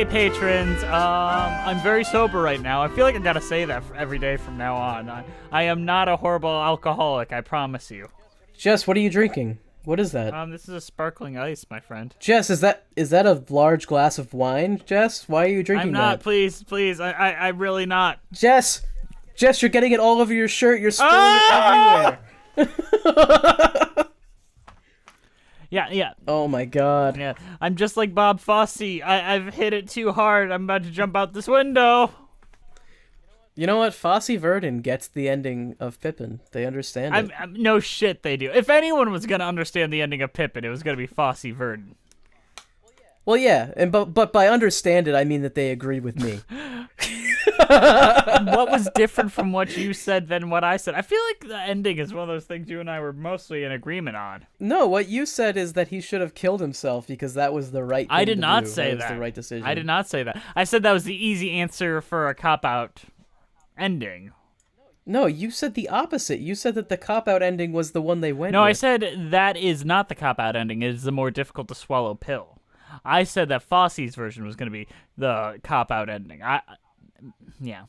Hey patrons, I'm very sober right now. I feel like I gotta say that every day from now on. I am not a horrible alcoholic, I promise you. Jess, what are you drinking? What is that? This is a sparkling ice, my friend. Jess, is that a large glass of wine? Jess, why are you drinking I'm not, that? please, I'm really not. Jess, you're getting it all over your shirt. You're spilling it everywhere. Yeah. Oh my god. Yeah, I'm just like Bob Fosse. I've hit it too hard. I'm about to jump out this window. You know what? Fosse Verdon gets the ending of Pippin. They understand it. No shit, they do. If anyone was gonna understand the ending of Pippin, it was gonna be Fosse Verdon. Well, yeah, but by understand it, I mean that they agree with me. What was different from what you said than what I said? I feel like the ending is one of those things you and I were mostly in agreement on. No, what you said is that he should have killed himself because that was the right thing I did to not do. say that. Was the right decision. I did not say that. I said that was the easy answer for a cop-out ending. No, you said the opposite. You said that the cop-out ending was the one they went with. No, I said that is not the cop-out ending. It is the more difficult to swallow pill. I said that Fosse's version was going to be the cop-out ending. Yeah.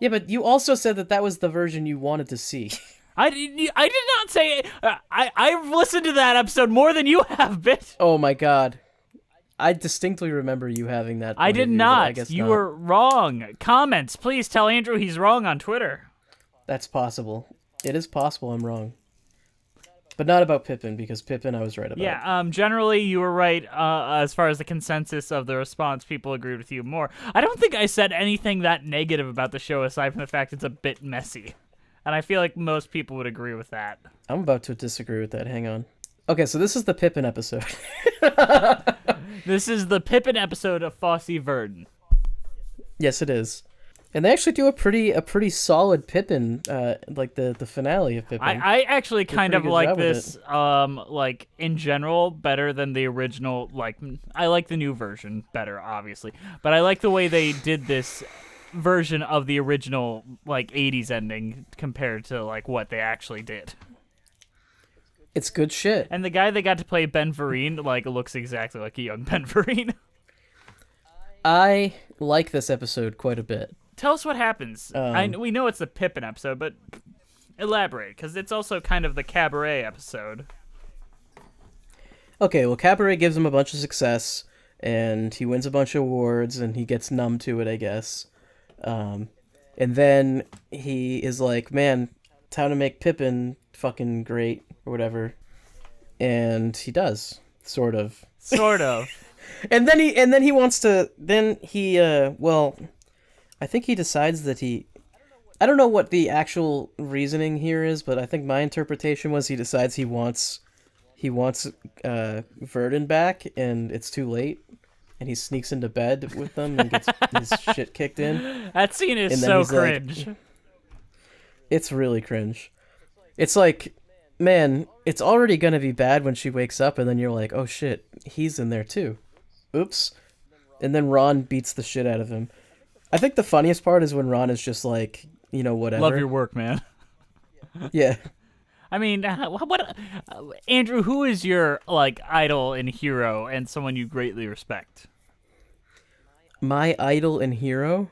Yeah, but you also said that was the version you wanted to see. I did not say it. I've listened to that episode more than you have, bitch. Oh my god. I distinctly remember you having that. I did not. I guess you not. were wrong. Comments, please tell Andrew he's wrong on Twitter. That's possible. It is possible I'm wrong. But not about Pippin, because Pippin I was right about. Yeah, generally you were right as far as the consensus of the response. People agreed with you more. I don't think I said anything that negative about the show aside from the fact it's a bit messy. And I feel like most people would agree with that. I'm about to disagree with that. Hang on. Okay, so this is the Pippin episode. This is the Pippin episode of Fosse Verdon. Yes, it is. And they actually do a pretty solid Pippin, like the finale of Pippin. I actually kind of like this, it. like, in general, better than the original. Like, I like the new version better, obviously. But I like the way they did this version of the original, like, 80s ending compared to, like, what they actually did. It's good shit. And the guy that got to play Ben Vereen, like, looks exactly like a young Ben Vereen. I like this episode quite a bit. Tell us what happens. We know it's the Pippin episode, but elaborate, because it's also kind of the Cabaret episode. Okay, well, Cabaret gives him a bunch of success, and he wins a bunch of awards, and he gets numb to it, I guess. And then he is like, man, time to make Pippin fucking great, or whatever. And he does, sort of. Sort of. And then he wants to, I think he decides that I don't know what the actual reasoning here is, but I think my interpretation was he decides he wants Verdon back, and it's too late, and he sneaks into bed with them and gets his shit kicked in. That scene is so cringe. It's really cringe. It's like, man, it's already gonna be bad when she wakes up, and then you're like, oh shit, he's in there too. Oops. And then Ron beats the shit out of him. I think the funniest part is when Ron is just like, whatever. Love your work, man. Yeah. I mean, what Andrew, who is your, like, idol and hero and someone you greatly respect? My idol and hero?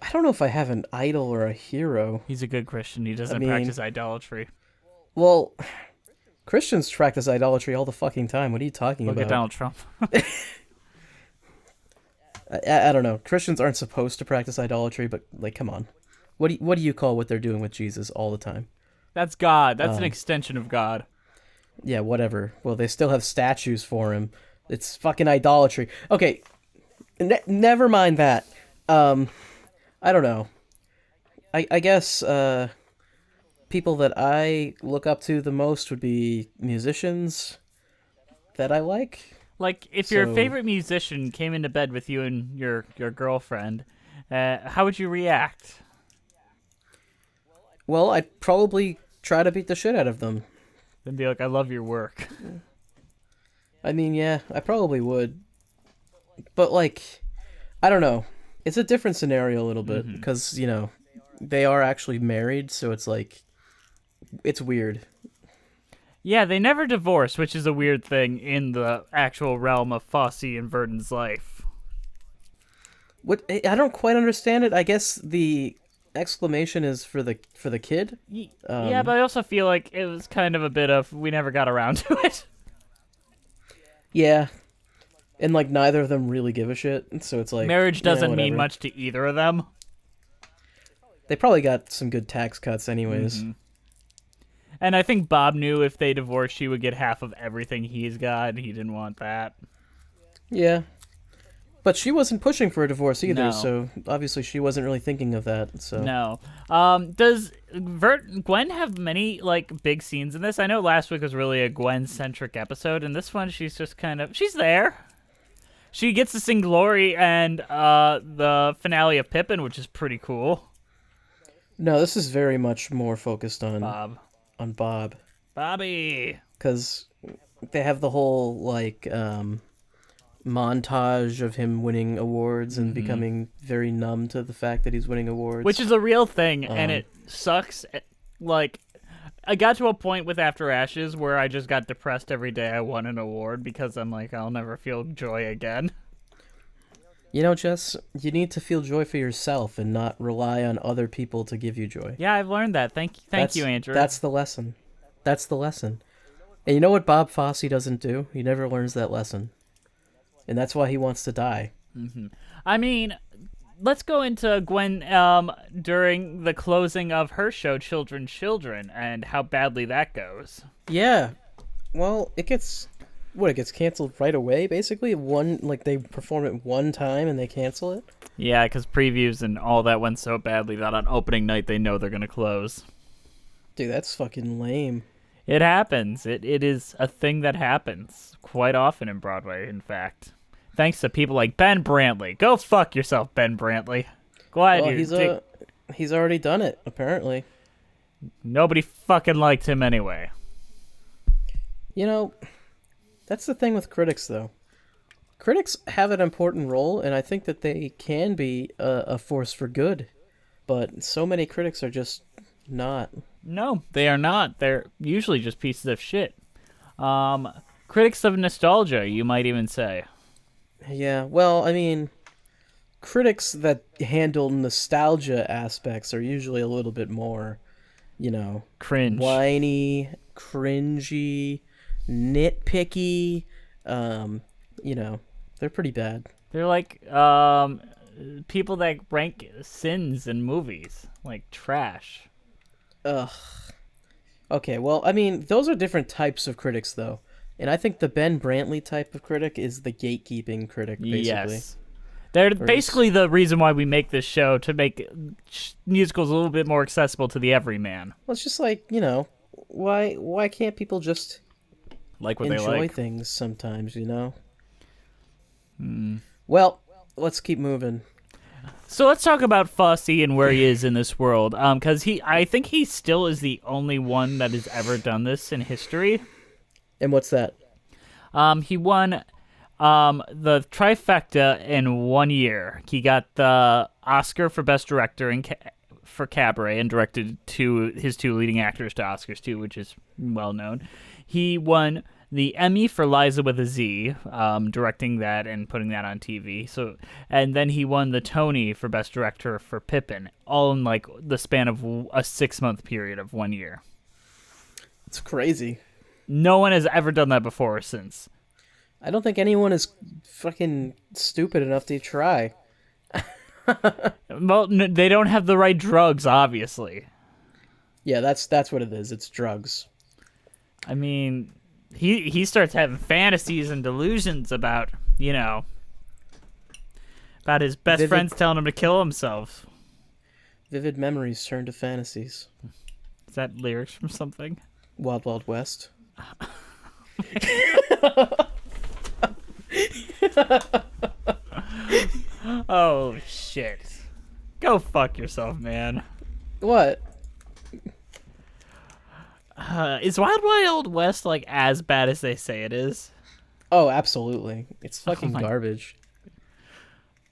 I don't know if I have an idol or a hero. He's a good Christian. He doesn't practice idolatry. Well, Christians practice idolatry all the fucking time. What are you talking about? Look at Donald Trump. I don't know. Christians aren't supposed to practice idolatry, but, like, come on. What do you call what they're doing with Jesus all the time? That's God. That's an extension of God. Yeah, whatever. Well, they still have statues for him. It's fucking idolatry. Okay, never mind that. I don't know. I guess people that I look up to the most would be musicians that I like. Like, if your favorite musician came into bed with you and your girlfriend, how would you react? Well, I'd probably try to beat the shit out of them. Then be like, I love your work. I mean, yeah, I probably would. But, like, I don't know. It's a different scenario a little bit, because, they are actually married, so it's like, it's weird. Yeah, they never divorce, which is a weird thing in the actual realm of Fosse and Verdon's life. What I don't quite understand it. I guess the exclamation is for the kid. Yeah, but I also feel like it was kind of a bit of we never got around to it. Yeah, and like neither of them really give a shit. So it's like Marriage doesn't mean whatever. much to either of them. They probably got some good tax cuts anyways. And I think Bob knew if they divorced, she would get half of everything he's got. He didn't want that. Yeah. But she wasn't pushing for a divorce either, No. so obviously she wasn't really thinking of that. So No. Does Gwen have many like big scenes in this? I know last week was really a Gwen-centric episode, and this one she's just she's there. She gets to sing Glory and the finale of Pippin, which is pretty cool. No, this is very much more focused on Bob. Bobby. Because they have the whole like montage of him winning awards and becoming very numb to the fact that he's winning awards, Which is a real thing, and it sucks. Like, I got to a point with After Ashes where I just got depressed every day I won an award because I'm like, I'll never feel joy again. You know, Jess, you need to feel joy for yourself and not rely on other people to give you joy. Yeah, I've learned that. Thank you, Andrew. That's the lesson. That's the lesson. And you know what Bob Fosse doesn't do? He never learns that lesson. And that's why he wants to die. I mean, let's go into Gwen during the closing of her show, Children, and how badly that goes. Yeah. Well, it gets canceled right away, basically? They perform it one time and they cancel it? Yeah, because previews and all that went so badly that on opening night they know they're going to close. Dude, that's fucking lame. It happens. It is a thing that happens quite often in Broadway, in fact. Thanks to people like Ben Brantley. Go fuck yourself, Ben Brantley. Glad well, he's already done it, apparently. Nobody fucking liked him anyway. You know, that's the thing with critics, though. Critics have an important role, and I think that they can be a force for good. But so many critics are just not. No, they are not. They're usually just pieces of shit. Critics of nostalgia, you might even say. Yeah, well, I mean, critics that handle nostalgia aspects are usually a little bit more, cringe, whiny, cringy, nitpicky. They're pretty bad. They're like people that rank sins in movies like trash. Ugh. Okay, well, I mean, those are different types of critics, though. And I think the Ben Brantley type of critic is the gatekeeping critic, basically. Yes. They're basically the reason why we make this show, to make musicals a little bit more accessible to the everyman. Well, it's just like, why can't people just like what they like? Enjoy things sometimes, Well, let's keep moving. So let's talk about Fosse and where he is in this world. Because I think he still is the only one that has ever done this in history. And what's that? He won the trifecta in 1 year. He got the Oscar for Best Director for Cabaret and directed his two leading actors to Oscars too, which is well known. He won the Emmy for Liza with a Z, directing that and putting that on TV. And then he won the Tony for Best Director for Pippin, all in like the span of a 6-month period of 1 year. It's crazy. No one has ever done that before or since. I don't think anyone is fucking stupid enough to try. Well, they don't have the right drugs, obviously. Yeah, that's what it is. It's drugs. I mean, he starts having fantasies and delusions about, about his best friends telling him to kill himself. Vivid memories turn to fantasies. Is that lyrics from something? Wild Wild West. Oh, shit. Go fuck yourself, man. What? Is Wild Wild West, like, as bad as they say it is? Oh, absolutely. It's fucking garbage.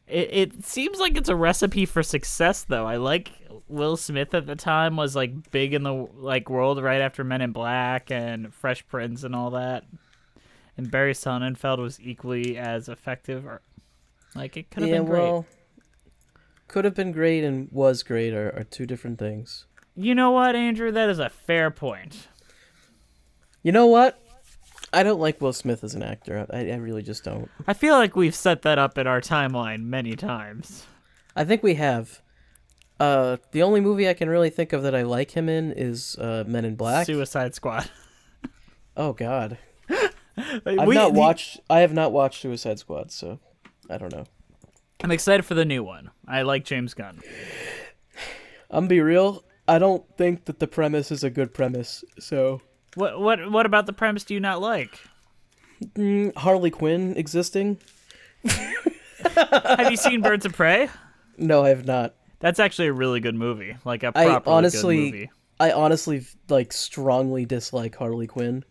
It seems like it's a recipe for success, though. I like Will Smith at the time was, like, big in the, like, world right after Men in Black and Fresh Prince and all that. And Barry Sonnenfeld was equally as effective. Or, like, it could have been great. Well, could have been great and was great are two different things. You know what, Andrew? That is a fair point. You know what? I don't like Will Smith as an actor. I really just don't. I feel like we've set that up in our timeline many times. I think we have. The only movie I can really think of that I like him in is Men in Black. Suicide Squad. Oh God. I have not watched Suicide Squad, so I don't know. I'm excited for the new one. I like James Gunn. I'm be real. I don't think that the premise is a good premise. So what about the premise do you not like? Harley Quinn existing? Have you seen Birds of Prey? No, I have not. That's actually a really good movie. Like a properly good movie. I honestly like strongly dislike Harley Quinn.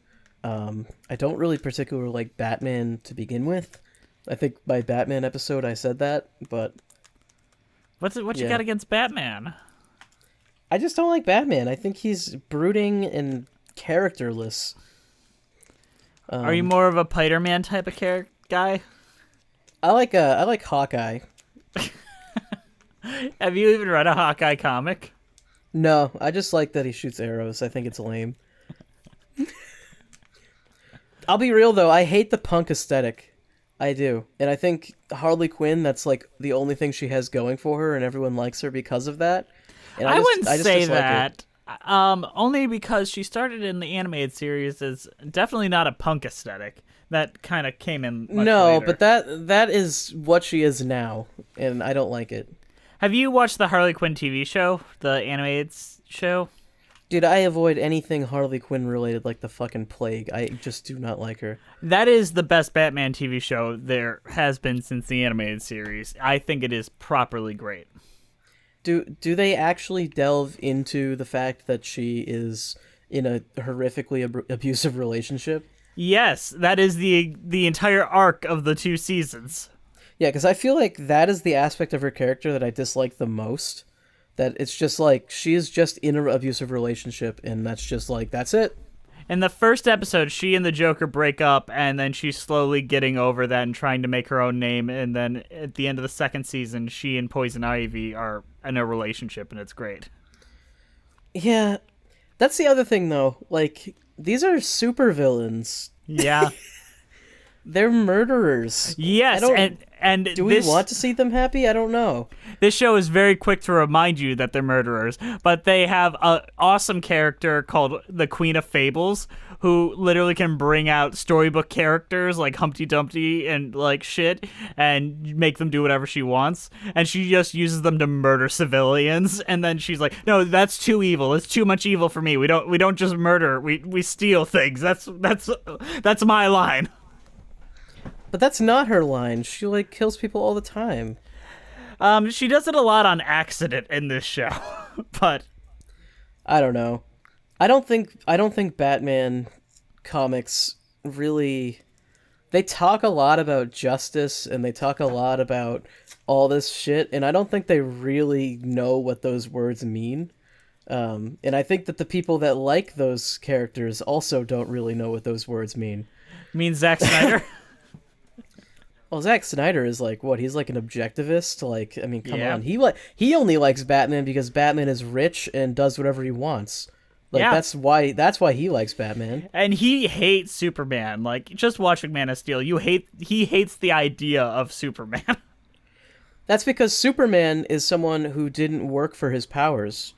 I don't really particularly like Batman to begin with. I think my Batman episode I said that, but what you got against Batman? I just don't like Batman. I think he's brooding and characterless. Are you more of a Spider-Man type of guy? I like Hawkeye. Have you even read a Hawkeye comic? No, I just like that he shoots arrows. I think it's lame. I'll be real though, I hate the punk aesthetic. I do. And I think Harley Quinn, that's like the only thing she has going for her, and everyone likes her because of that. And I wouldn't say dislike that. Only because she started in the animated series as definitely not a punk aesthetic. That kind of came in much later. But that is what she is now, and I don't like it. Have you watched the Harley Quinn TV show, the animated show? Dude, I avoid anything Harley Quinn related like the fucking plague. I just do not like her. That is the best Batman TV show there has been since the animated series. I think it is properly great. Do they actually delve into the fact that she is in a horrifically abusive relationship? Yes, that is the entire arc of the 2 seasons. Yeah, because I feel like that is the aspect of her character that I dislike the most. That it's just like, she is just in an abusive relationship, and that's just like, that's it. In the first episode, she and the Joker break up, and then she's slowly getting over that and trying to make her own name, and then at the end of the second season, she and Poison Ivy are in a relationship, and it's great. Yeah, that's the other thing, though. Like, these are supervillains. Yeah. They're murderers. Yes, and do we want to see them happy? I don't know. This show is very quick to remind you that they're murderers, but they have an awesome character called the Queen of Fables, who literally can bring out storybook characters like Humpty Dumpty and like shit, and make them do whatever she wants. And she just uses them to murder civilians. And then she's like, "No, that's too evil. It's too much evil for me. We don't just murder. We steal things. That's my line." But that's not her line. She like kills people all the time. She does it a lot on accident in this show, but I don't know. I don't think Batman comics really. They talk a lot about justice and they talk a lot about all this shit, and I don't think they really know what those words mean. And I think that the people that like those characters also don't really know what those words mean. Means Zack Snyder. Well, Zack Snyder is like, what? He's like an objectivist. Like, I mean, come on. He only likes Batman because Batman is rich and does whatever he wants. Like, that's why he likes Batman. And he hates Superman. Like, just watching Man of Steel, he hates the idea of Superman. That's because Superman is someone who didn't work for his powers.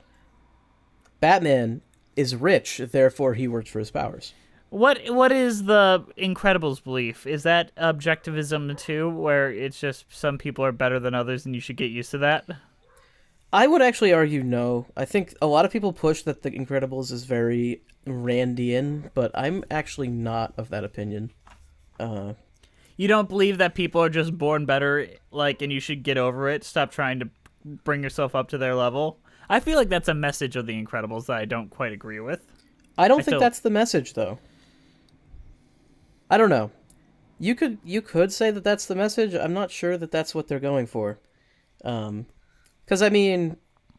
Batman is rich, therefore he worked for his powers. What is the Incredibles belief? Is that objectivism too, where it's just some people are better than others and you should get used to that? I would actually argue no. I think a lot of people push that the Incredibles is very Randian, but I'm actually not of that opinion. You don't believe that people are just born better, like, and you should get over it? Stop trying to bring yourself up to their level? I feel like that's a message of the Incredibles that I don't quite agree with. I don't think that's the message, though. I don't know. You could say that that's the message. I'm not sure that that's what they're going for. Because, I mean,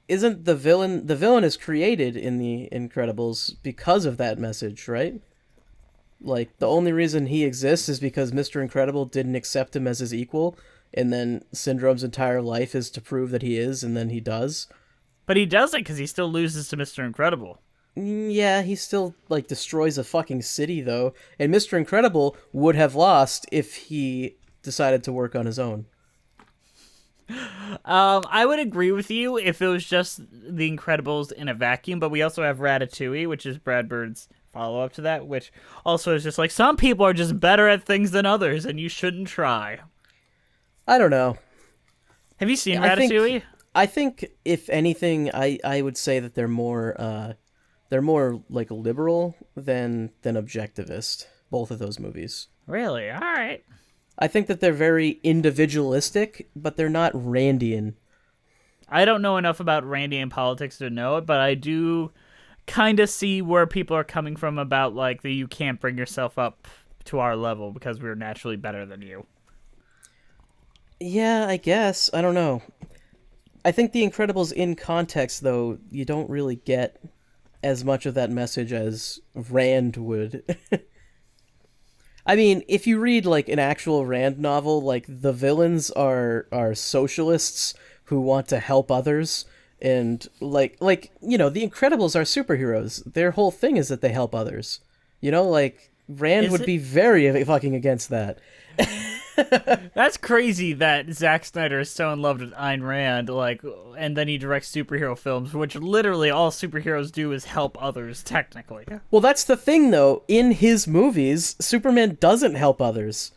isn't the villain is created in the Incredibles because of that message, right? Like, the only reason he exists is because Mr. Incredible didn't accept him as his equal, and then Syndrome's entire life is to prove that he is, and then he does. But he doesn't because he still loses to Mr. Incredible. Yeah, he still, like, destroys a fucking city, though. And Mr. Incredible would have lost if he decided to work on his own. I would agree with you if it was just The Incredibles in a vacuum, but we also have Ratatouille, which is Brad Bird's follow-up to that, which also is just like, some people are just better at things than others, and you shouldn't try. I don't know. Have you seen Ratatouille? I think if anything, I would say that they're more like liberal than objectivist. Both of those movies. Really? All right. I think that they're very individualistic, but they're not Randian. I don't know enough about Randian politics to know it, but I do kind of see where people are coming from about like that you can't bring yourself up to our level because we're naturally better than you. Yeah, I guess. I don't know. I think The Incredibles in context, though, you don't really get as much of that message as Rand would. I mean, if you read, like, an actual Rand novel, like, the villains are socialists who want to help others, and, like, you know, The Incredibles are superheroes. Their whole thing is that they help others. You know, like, Rand would be very fucking against that. That's crazy that Zack Snyder is so in love with Ayn Rand, like, and then he directs superhero films, which literally all superheroes do is help others, technically. Well, that's the thing, though. In his movies, Superman doesn't help others.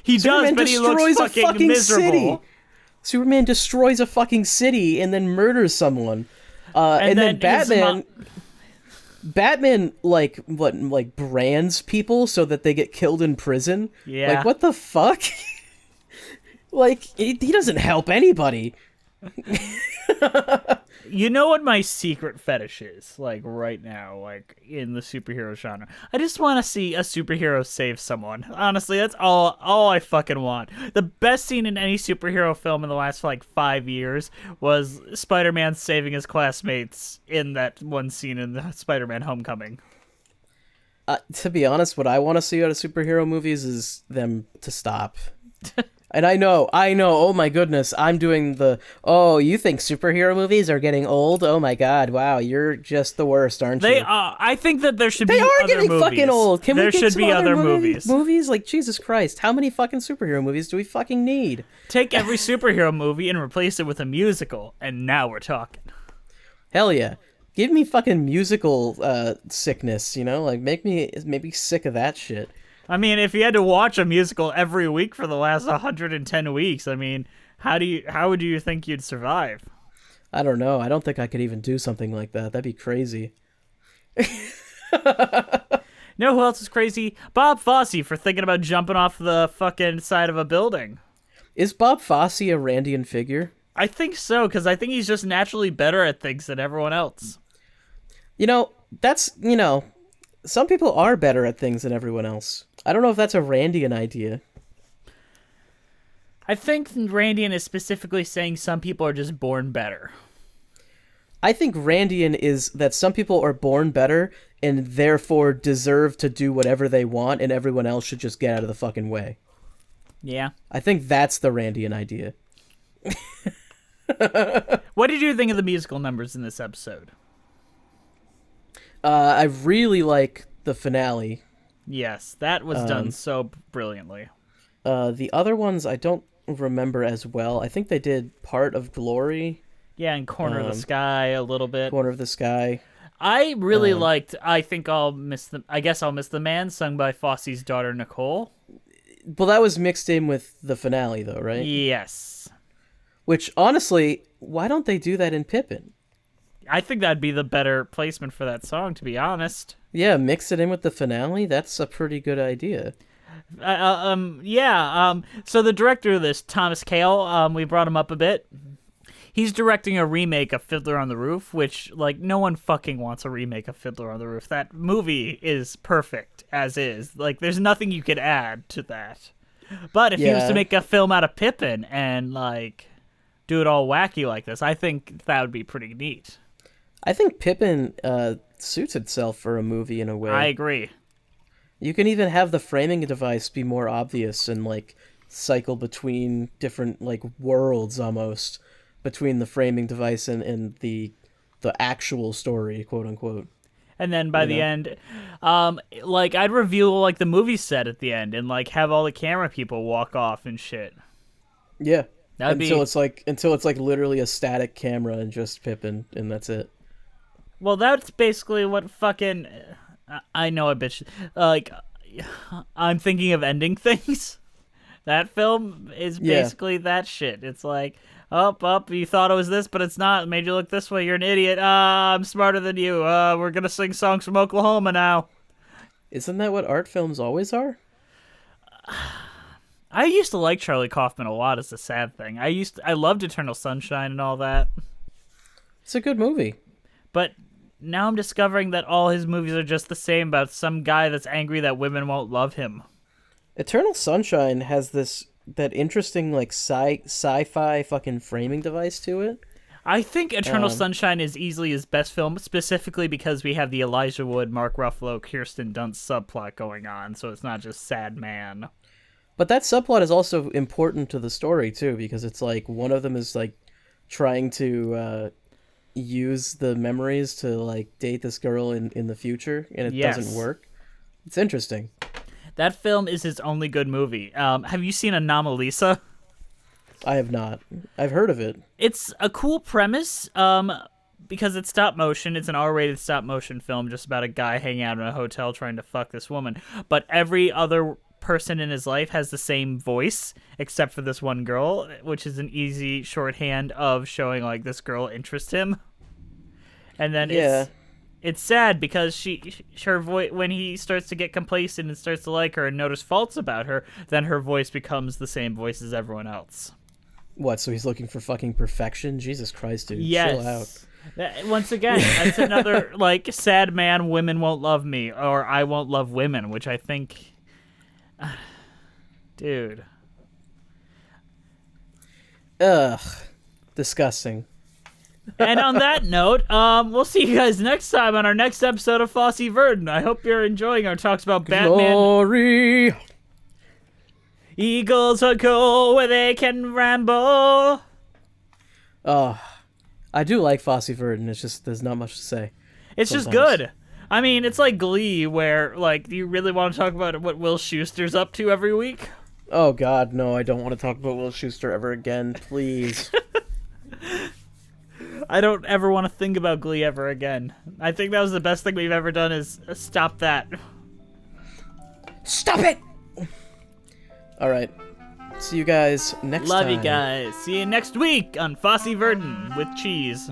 Superman does, but he looks fucking miserable. City. Superman destroys a fucking city and then murders someone. And then Batman, like, brands people so that they get killed in prison? Yeah. Like, what the fuck? Like, he doesn't help anybody. You know what my secret fetish is, like, right now, like, in the superhero genre? I just want to see a superhero save someone. Honestly, that's all I fucking want. The best scene in any superhero film in the last, like, 5 years was Spider-Man saving his classmates in that one scene in the Spider-Man Homecoming. To be honest, what I want to see out of superhero movies is them to stop. And I know, oh my goodness, I'm doing you think superhero movies are getting old? Oh my god, wow, you're just the worst, aren't you? They are. I think that there should be other movies. They are getting fucking old. Can there we get should some be other movies. Movies? Like, Jesus Christ, how many fucking superhero movies do we fucking need? Take every superhero movie and replace it with a musical, and now we're talking. Hell yeah. Give me fucking musical sickness, you know? Like, make me sick of that shit. I mean, if you had to watch a musical every week for the last 110 weeks, I mean, how would you think you'd survive? I don't know. I don't think I could even do something like that. That'd be crazy. Know who else is crazy? Bob Fosse for thinking about jumping off the fucking side of a building. Is Bob Fosse a Randian figure? I think so, because I think he's just naturally better at things than everyone else. You know, some people are better at things than everyone else. I don't know if that's a Randian idea. I think Randian is specifically saying some people are just born better. I think Randian is that some people are born better and therefore deserve to do whatever they want and everyone else should just get out of the fucking way. Yeah. I think that's the Randian idea. What did you think of the musical numbers in this episode? I really like the finale. Yes, that was done so brilliantly. The other ones I don't remember as well. I think they did Part of Glory. Yeah, and Corner of the Sky a little bit. Corner of the Sky. I really liked I Guess I'll Miss the Man, sung by Fosse's daughter Nicole. Well, that was mixed in with the finale though, right? Yes. Which, honestly, why don't they do that in Pippin? I think that'd be the better placement for that song, to be honest. Yeah, mix it in with the finale. That's a pretty good idea. So the director of this, Thomas Kail, we brought him up a bit. He's directing a remake of Fiddler on the Roof, which, like, no one fucking wants a remake of Fiddler on the Roof. That movie is perfect as is. Like, there's nothing you could add to that. But if he was to make a film out of Pippin and, like, do it all wacky like this, I think that would be pretty neat. I think Pippin suits itself for a movie in a way. I agree. You can even have the framing device be more obvious and, like, cycle between different like worlds almost between the framing device and the actual story, quote unquote. And then by the end, like I'd reveal like the movie set at the end and like have all the camera people walk off and shit. Yeah. That'd until be it's like literally a static camera and just Pippin, and that's it. well. That's basically what fucking. I know a bitch. Like, I'm thinking of ending things. That film is basically that shit. It's like, up, you thought it was this, but it's not. It made you look this way. You're an idiot. I'm smarter than you. We're gonna sing songs from Oklahoma now. Isn't that what art films always are? I used to like Charlie Kaufman a lot. It's a sad thing. I loved Eternal Sunshine and all that. It's a good movie. But now I'm discovering that all his movies are just the same about some guy that's angry that women won't love him. Eternal Sunshine has that interesting like sci-fi fucking framing device to it. I think Eternal Sunshine is easily his best film, specifically because we have the Elijah Wood, Mark Ruffalo, Kirsten Dunst subplot going on, so it's not just sad man. But that subplot is also important to the story too, because it's like one of them is like trying to use the memories to like date this girl in the future, and it doesn't work. It's interesting. That film is his only good movie. Have you seen Anomalisa? I have not. I've heard of it. It's a cool premise because it's stop motion. It's an R-rated stop motion film just about a guy hanging out in a hotel trying to fuck this woman. But every other person in his life has the same voice except for this one girl, which is an easy shorthand of showing like this girl interests him. And then it's sad because her voice, when he starts to get complacent and starts to like her and notice faults about her, then her voice becomes the same voice as everyone else. What, so he's looking for fucking perfection? Jesus Christ, dude. Yes. Chill out. Once again, that's another like sad man, women won't love me, or I won't love women, which I think dude. Ugh. Disgusting. And on that note, we'll see you guys next time on our next episode of Fosse Verdon. I hope you're enjoying our talks about Batman. Glory. Eagles will go where they can ramble. Oh, I do like Fosse Verdon. It's just there's not much to say. It's just good. I mean, it's like Glee, where like, do you really want to talk about what Will Schuester's up to every week? Oh God, no! I don't want to talk about Will Schuester ever again, please. I don't ever want to think about Glee ever again. I think that was the best thing we've ever done is stop that. Stop it! All right. See you guys next time. Love you guys. See you next week on Fosse Verdon with cheese.